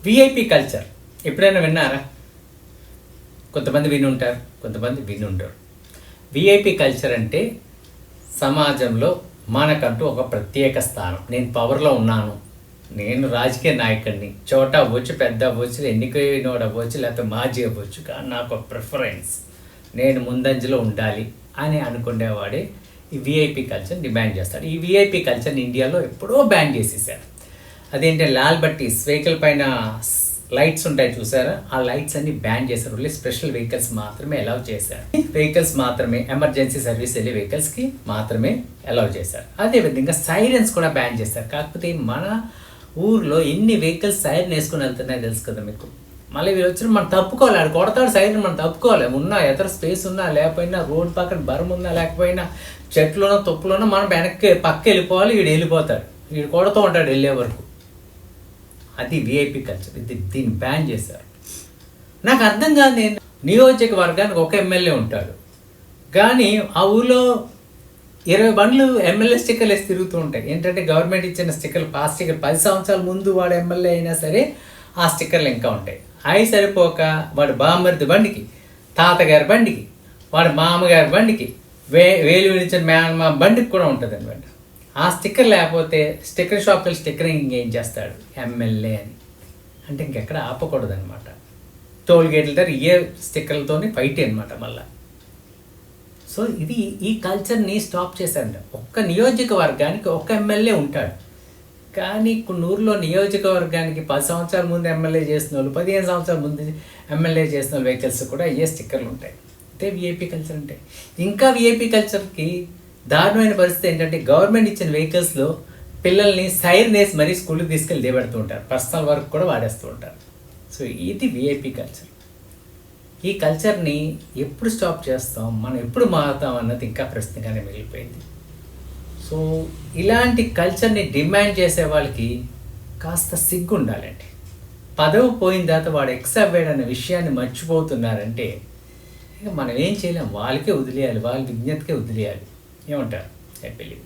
VIP culture ఎప్పుడైనా విన్నారా? కొంతమంది వినుంటారు, కొంతమంది వినుంటారు. విఐపి కల్చర్ అంటే సమాజంలో మనకంటూ ఒక ప్రత్యేక స్థానం. నేను పవర్లో ఉన్నాను, నేను రాజకీయ నాయకుడిని, చోట అవ్వచ్చు, పెద్ద అవ్వచ్చు, ఎన్నికైనోడు అవ్వచ్చు, లేకపోతే మాజీ అవ్వచ్చు, కానీ నాకు ఒక ప్రిఫరెన్స్, నేను ముందంజలో ఉండాలి అని అనుకునేవాడే ఈ విఐపి కల్చర్ డిమాండ్ చేస్తాడు. ఈ విఐపి కల్చర్ని ఇండియాలో ఎప్పుడో బ్యాన్ చేసేసారు. అదేంటే లాల్ బట్టీస్ వెహికల్ పైన లైట్స్ ఉంటాయి చూసారా, ఆ లైట్స్ అన్ని బ్యాన్ చేశారు. ఓన్లీ స్పెషల్ వెహికల్స్ మాత్రమే అలౌ చేశారు. వెహికల్స్ మాత్రమే, ఎమర్జెన్సీ సర్వీస్ వెళ్ళే వెహికల్స్కి మాత్రమే అలౌ చేశారు. అదేవిధంగా సైరన్స్ కూడా బ్యాన్ చేశారు. కాకపోతే మన ఊర్లో ఎన్ని వెహికల్స్ సైరన్ వేసుకుని వెళ్తున్నాయో తెలుసు కదా మీకు. మళ్ళీ వీళ్ళు వచ్చిన మనం తప్పుకోవాలి, ఆడు కొడతాడు సైరన్, మనం తప్పుకోవాలి. ఉన్నా ఎదర స్పేస్ ఉన్నా లేకపోయినా, రోడ్ పక్కన బరం ఉన్నా లేకపోయినా, చెట్లోనో తొప్పులోనో మనం వెనక్కి పక్క వెళ్ళిపోవాలి. వీడు వెళ్ళిపోతాడు, వీడు కొడుతూ ఉంటాడు వెళ్ళే వరకు. అది విఐపి కల్చర్. దీన్ని బ్యాన్ చేశారు. నాకు అర్థం కాదు, నేను నియోజకవర్గానికి ఒక ఎమ్మెల్యే ఉంటాడు, కానీ ఆ ఊళ్ళో 20 బండ్లు ఎమ్మెల్యే స్టిక్కర్లు వేసి తిరుగుతూ ఉంటాయి. ఏంటంటే గవర్నమెంట్ ఇచ్చిన స్టిక్కర్లు, పాస్ స్టిక్కర్ 10 సంవత్సరాల ముందు వాడు ఎమ్మెల్యే అయినా సరే ఆ స్టిక్కర్లు ఇంకా ఉంటాయి. అవి సరిపోక వాడు బామ్మర్ది బండికి, తాతగారి బండికి, వాడు మామగారి బండికి, వేలు విడిచిన మేనమా బండికి కూడా ఉంటుంది అనమాట. ఆ స్టిక్కర్ లేకపోతే స్టిక్కర్ షాప్కి స్టిక్కరింగ్ ఏం చేస్తాడు ఎమ్మెల్యే అని అంటే ఇంకెక్కడ ఆపకూడదు అనమాట. టోల్గేట్ల దగ్గర ఏ స్టిక్కర్లతోనే ఫైట్ అనమాట మళ్ళా. సో ఇది ఈ కల్చర్ని స్టాప్ చేశారంట. ఒక్క నియోజకవర్గానికి ఒక ఎమ్మెల్యే ఉంటాడు, కానీ కొన్ని ఊర్లో నియోజకవర్గానికి 10 సంవత్సరాల ముందు ఎమ్మెల్యే చేసిన వాళ్ళు, 15 సంవత్సరాల ముందు ఎమ్మెల్యే చేసిన వాళ్ళు వెహికల్స్ కూడా ఏ స్టిక్కర్లు ఉంటాయి. అంటే విఐపి కల్చర్ ఉంటాయి. ఇంకా విఐపి కల్చర్కి దారుణమైన పరిస్థితి ఏంటంటే గవర్నమెంట్ ఇచ్చిన వెహికల్స్లో పిల్లల్ని సైరన్ వేసి మరీ స్కూల్కి తీసుకెళ్ళి దిగబెడుతూ ఉంటారు, పర్సనల్ వర్క్ కూడా వాడేస్తూ ఉంటారు. సో ఇది విఐపి కల్చర్. ఈ కల్చర్ని ఎప్పుడు స్టాప్ చేస్తాం, మనం ఎప్పుడు మారుతాం అన్నది ఇంకా ప్రశ్నగానే మిగిలిపోయింది. సో ఇలాంటి కల్చర్ని డిమాండ్ చేసే వాళ్ళకి కాస్త సిగ్గు ఉండాలండి. పదవి పోయిన తర్వాత వాడు ఎక్సవ్వేడ్ అనే విషయాన్ని మర్చిపోతున్నారంటే ఇక మనం ఏం చేయలేం, వాళ్ళకే వదిలేయాలి, వాళ్ళ విజ్ఞతకే వదిలేయాలి. ఏమంటారు? I believe.